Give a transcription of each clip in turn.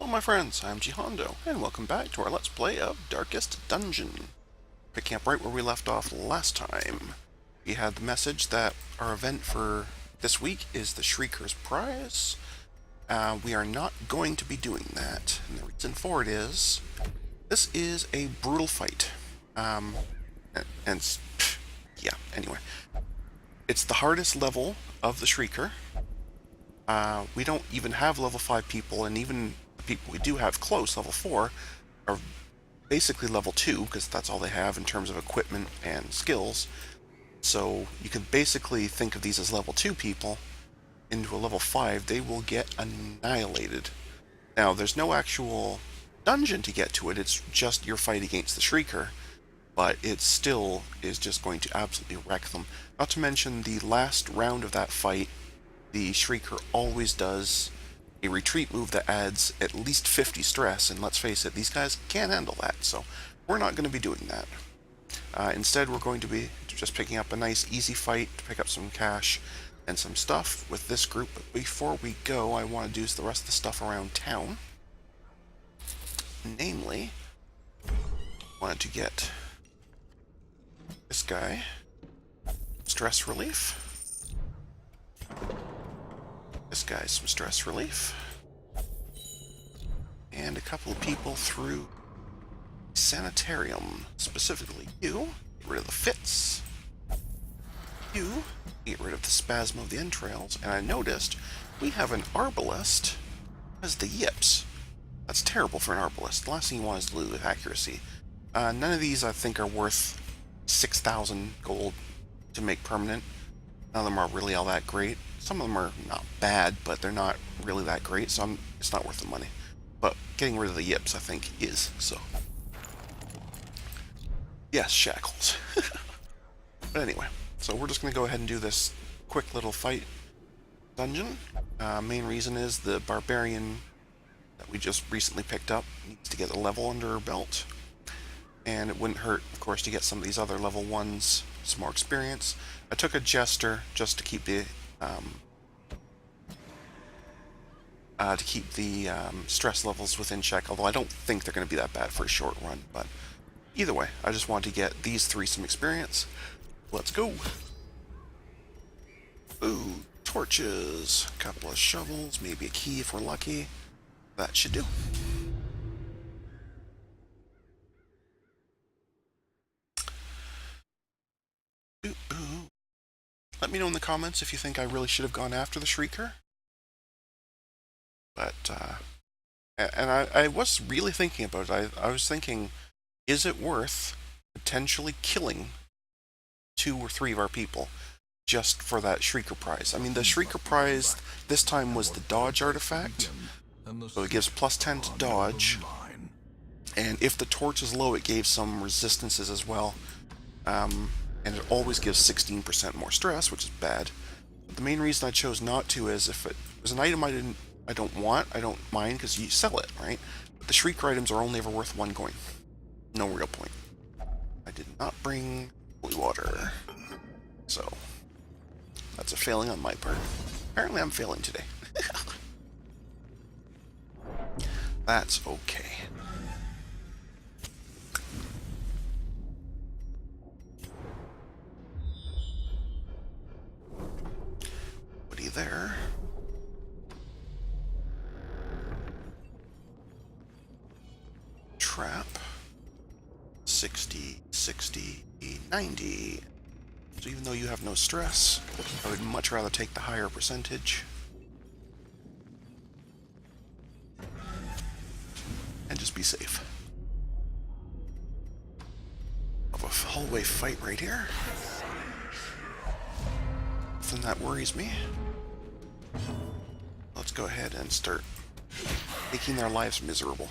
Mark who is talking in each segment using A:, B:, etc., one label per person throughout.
A: Hello my friends, I'm GHondo, and welcome back to our Let's Play of Darkest Dungeon. Picking up right where we left off last time. We had the message that our event for this week is the Shrieker's Prize. We are not going to be doing that, and the reason for it is, this is a brutal fight. Yeah, anyway. It's the hardest level of the Shrieker. We don't even have level 5 people, and even the people we do have close, level 4, are basically level 2, because that's all they have in terms of equipment and skills. So you can basically think of these as level 2 people. Into a level 5, they will get annihilated. Now, there's no actual dungeon to get to it, it's just your fight against the Shrieker, but it still is just going to absolutely wreck them. Not to mention, the last round of that fight, the Shrieker always does a retreat move that adds at least 50 stress, and let's face it, these guys can't handle that, so we're not going to be doing that. Instead, we're going to be just picking up a nice easy fight to pick up some cash and some stuff with this group. But before we go, I want to do the rest of the stuff around town. Namely, I wanted to get this guy stress relief. This guy's some stress relief. And a couple of people through sanitarium. Specifically you, get rid of the fits. You, get rid of the spasm of the entrails. And I noticed we have an arbalist as the yips. That's terrible for an arbalist. The last thing you want is to lose with accuracy. None of these I think are worth 6,000 gold to make permanent. None of them are really all that great. Some of them are not bad, but they're not really that great, so it's not worth the money. But getting rid of the yips, I think, is, so. Yes, shackles. But anyway, so we're just going to go ahead and do this quick little fight dungeon. Main reason is the barbarian that we just recently picked up needs to get a level under her belt. And it wouldn't hurt, of course, to get some of these other level 1s some more experience. I took a jester just to keep the stress levels within check, although I don't think they're going to be that bad for a short run, but either way, I just wanted to get these 3 some experience. Let's go! Ooh, torches, a couple of shovels, maybe a key if we're lucky. That should do. Let me know in the comments if you think I really should have gone after the Shrieker. But, and I was really thinking about it. I was thinking, is it worth potentially killing 2 or 3 of our people just for that Shrieker prize? I mean, the Shrieker prize this time was the dodge artifact, so it gives plus 10 to dodge, and if the torch is low, it gave some resistances as well. And it always gives 16% more stress, which is bad. But the main reason I chose not to is if it was an item I don't want, I don't mind because you sell it, right? But the Shrieker items are only ever worth 1 coin. No real point. I did not bring holy water, so that's a failing on my part. Apparently I'm failing today. That's okay. There. Trap. 60, 60, 90. So even though you have no stress, I would much rather take the higher percentage. And just be safe. Of a hallway fight right here. Nothing that worries me. Let's go ahead and start making their lives miserable.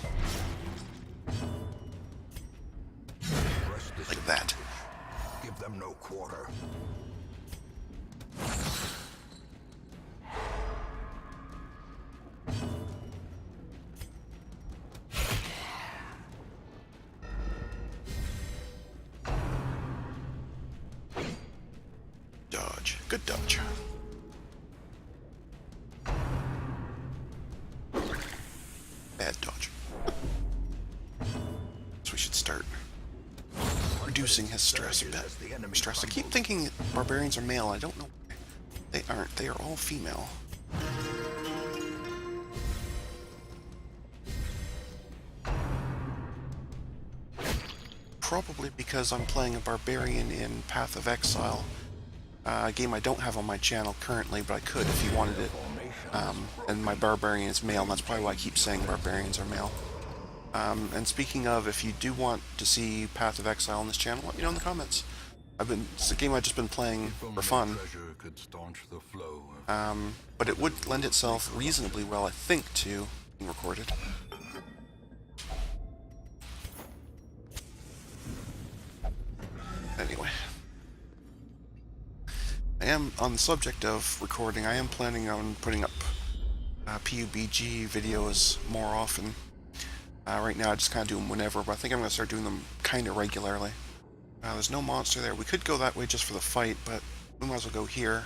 A: Like that.
B: Give them no quarter.
A: Dodge. Good dodge. Bad dodge. So we should start reducing his stress a bit. Stress. I keep thinking barbarians are male. I don't know why. They aren't. They are all female. Probably because I'm playing a barbarian in Path of Exile, a game I don't have on my channel currently, but I could if you wanted it. And my barbarian is male, and that's probably why I keep saying barbarians are male. And speaking of, if you do want to see Path of Exile on this channel, let me know in the comments. It's a game I've just been playing for fun. But it would lend itself reasonably well, I think, to being recorded. Anyway, I am, on the subject of recording, I am planning on putting up PUBG videos more often. Right now I just kind of do them whenever, but I think I'm going to start doing them kind of regularly. There's no monster there. We could go that way just for the fight, but we might as well go here.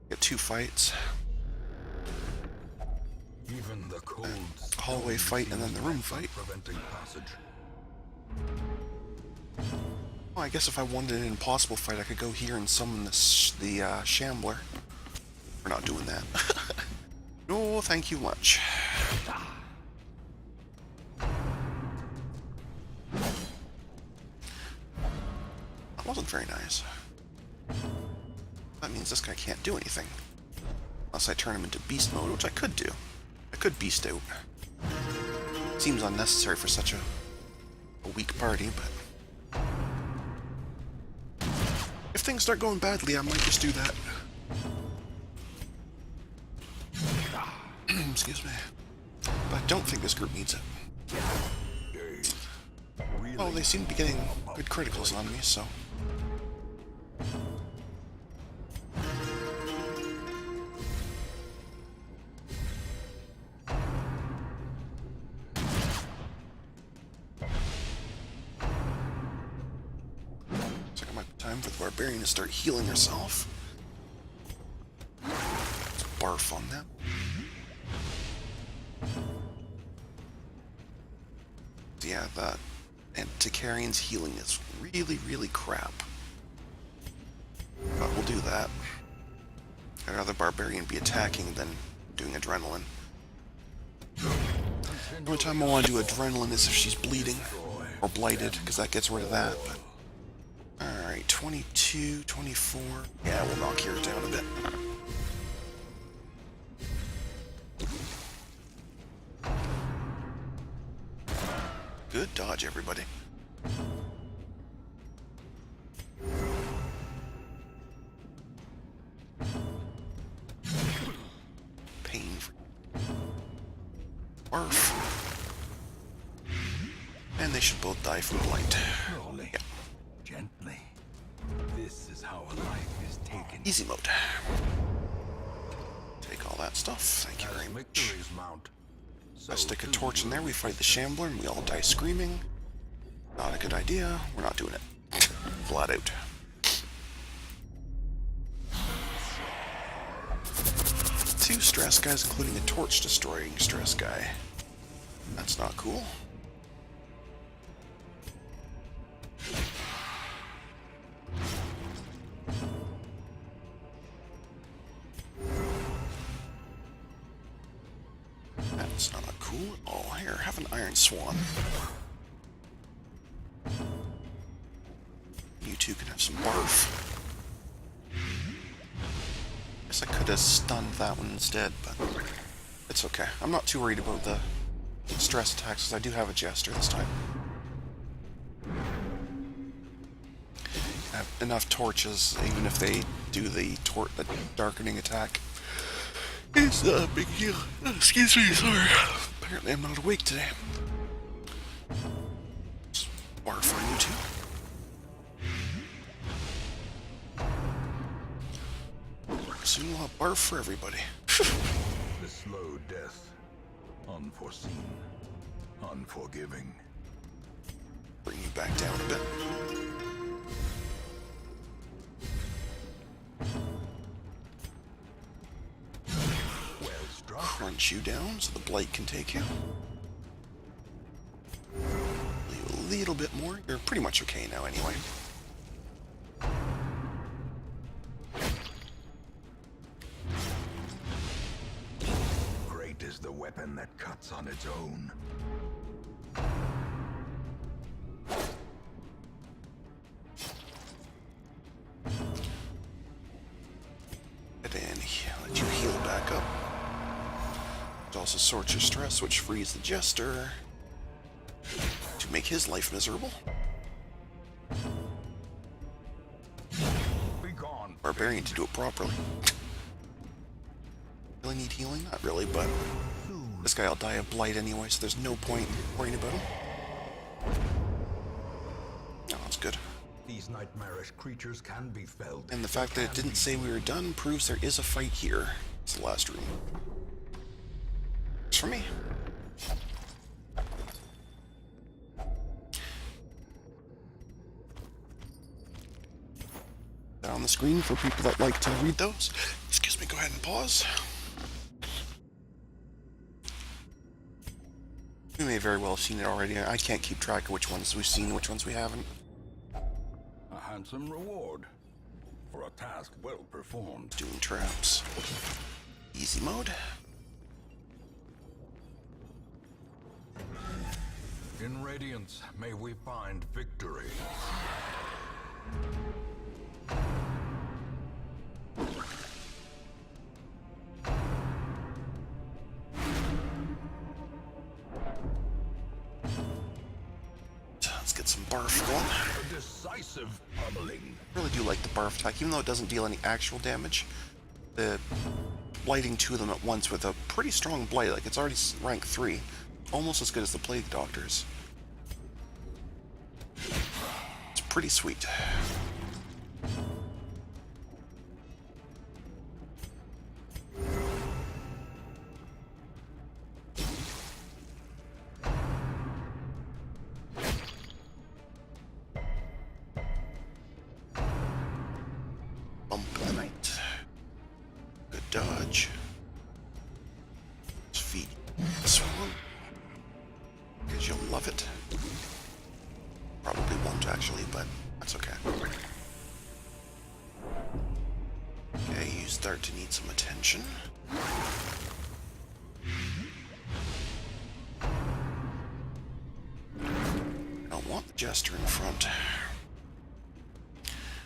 A: Get 2 fights.
B: Even the cold
A: hallway fight and then the room fight. Well, I guess if I wanted an impossible fight, I could go here and summon the Shambler. We're not doing that. No, thank you much. That wasn't very nice. That means this guy can't do anything. Unless I turn him into beast mode, which I could do. I could beast out. Seems unnecessary for such a weak party, but... if things start going badly, I might just do that. Excuse me. But I don't think this group needs it. Oh, they seem to be getting good criticals on me, so... looks like it might be time for the barbarian to start healing herself. Let's barf on them. Yeah, the Antiquarian's healing is really, really crap. But we'll do that. I'd rather Barbarian be attacking than doing Adrenaline. The only time I want to do Adrenaline is if she's bleeding or blighted, because that gets rid of that. But... alright, 22, 24... yeah, we'll knock yours down a bit. Good dodge, everybody. Pain for Barf. And they should both die from blight.
B: slowly, gently. This is how a life is taken.
A: Easy mode. Take all that stuff. Thank you very much.
B: Victories mount.
A: I stick a torch in there, we fight the Shambler, and we all die screaming. Not a good idea. We're not doing it. Flat out. Two stress guys, including a torch destroying stress guy. That's not cool. That's not cool at all. Here, have an Iron Swan. You two can have some barf. Guess I could have stunned that one instead, but it's okay. I'm not too worried about the stress attacks, because I do have a Jester this time. I have enough torches, even if they do the darkening attack. It's not a big deal. Excuse me, sorry. Apparently I'm not awake today. Just barf on you two. Soon we'll have barf for everybody.
B: The slow death. Unforeseen. Unforgiving.
A: Bring you back down a bit.
B: Well struck.
A: Crunch you down so the blight can take you. little bit more. You're pretty much okay now anyway.
B: Great is the weapon that cuts on its own.
A: And let you heal back up. It also sorts your stress, which frees the Jester to make his life miserable.
B: Be gone.
A: Barbarian to do it properly. Really need healing? Not really, but this guy will die of blight anyway, so there's no point worrying about him. Oh, that's good.
B: These nightmarish creatures can be felled.
A: And the fact that it didn't say we were done proves there is a fight here. It's the last room. It's for me. That on the screen for people that like to read those. Excuse me, go ahead and pause. We may very well have seen it already. I can't keep track of which ones we've seen, which ones we haven't.
B: A handsome reward for a task well performed.
A: Doing traps. Easy mode.
B: In Radiance, may we find victory.
A: Let's get some barf going.
B: A decisive pummeling.
A: I really do like the barf attack, even though it doesn't deal any actual damage. The blighting two of them at once with a pretty strong blight, like it's already rank 3. Almost as good as the Plague Doctors. It's pretty sweet. Bump of the night. Good dodge. Let's feed this one. Because you'll love it. Probably won't actually, but that's okay. Okay, you start to need some attention. I don't want the Jester in front.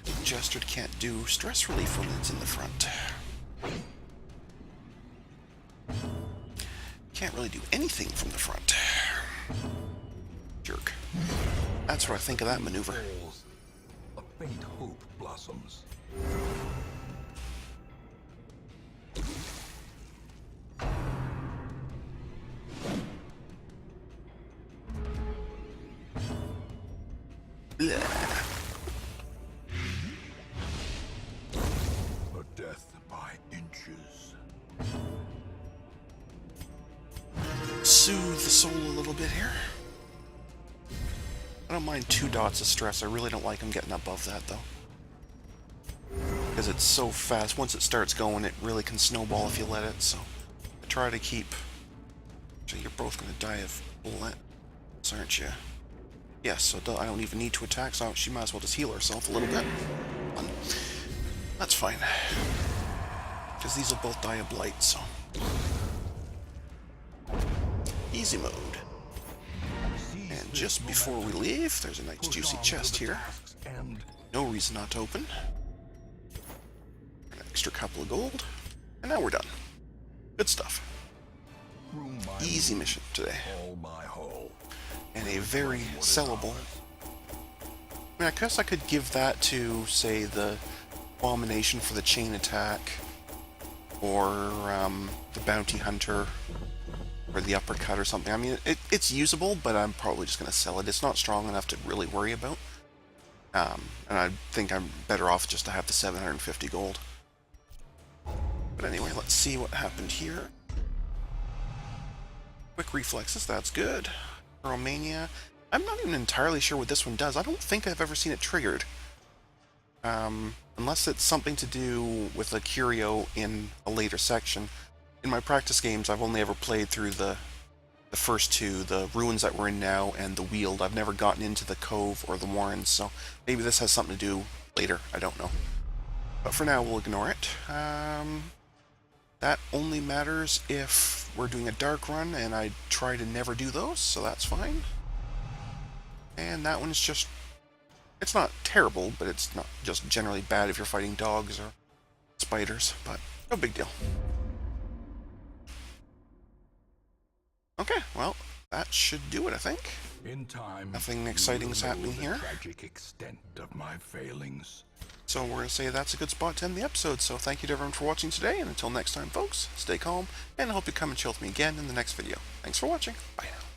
A: The Jester can't do stress relief when it's in the front. Can't really do anything from the front. Jerk. That's what I think of that maneuver.
B: A faint hope blossoms.
A: Blah.
B: A death by inches.
A: Soothe the soul a little bit here. I don't mind 2 dots of stress. I really don't like them getting above that, though. Because it's so fast. Once it starts going, it really can snowball if you let it, so I try to keep... So you're both going to die of bullets, aren't you? Yes, so I don't even need to attack, so she might as well just heal herself a little bit. That's fine. Because these will both die of blight, so... Easy mode. And just before we leave, there's a nice juicy chest here. No reason not to open. An extra couple of gold. And now we're done. Good stuff. Easy mission today. And a very sellable. I mean, I guess I could give that to, say, the Abomination for the chain attack. Or the Bounty Hunter. Or the uppercut or something. I mean, it's usable, but I'm probably just going to sell it. It's not strong enough to really worry about. And I think I'm better off just to have the 750 gold. But anyway, let's see what happened here. Quick reflexes, that's good. Romania. I'm not even entirely sure what this one does. I don't think I've ever seen it triggered. Unless it's something to do with a curio in a later section. In my practice games, I've only ever played through the the first two, the ruins that we're in now and the Weald. I've never gotten into the Cove or the Warrens, so maybe this has something to do later. I don't know. But for now, we'll ignore it. That only matters if we're doing a dark run, and I try to never do those, so that's fine. And that one is just... it's not terrible, but it's not just generally bad if you're fighting dogs or spiders, but no big deal. Okay, well, that should do it, I think.
B: In time,
A: Nothing exciting is happening here.
B: Tragic extent of my failings.
A: So we're going to say that's a good spot to end the episode. So thank you to everyone for watching today, and until next time, folks, stay calm, and I hope you come and chill with me again in the next video. Thanks for watching. Bye now.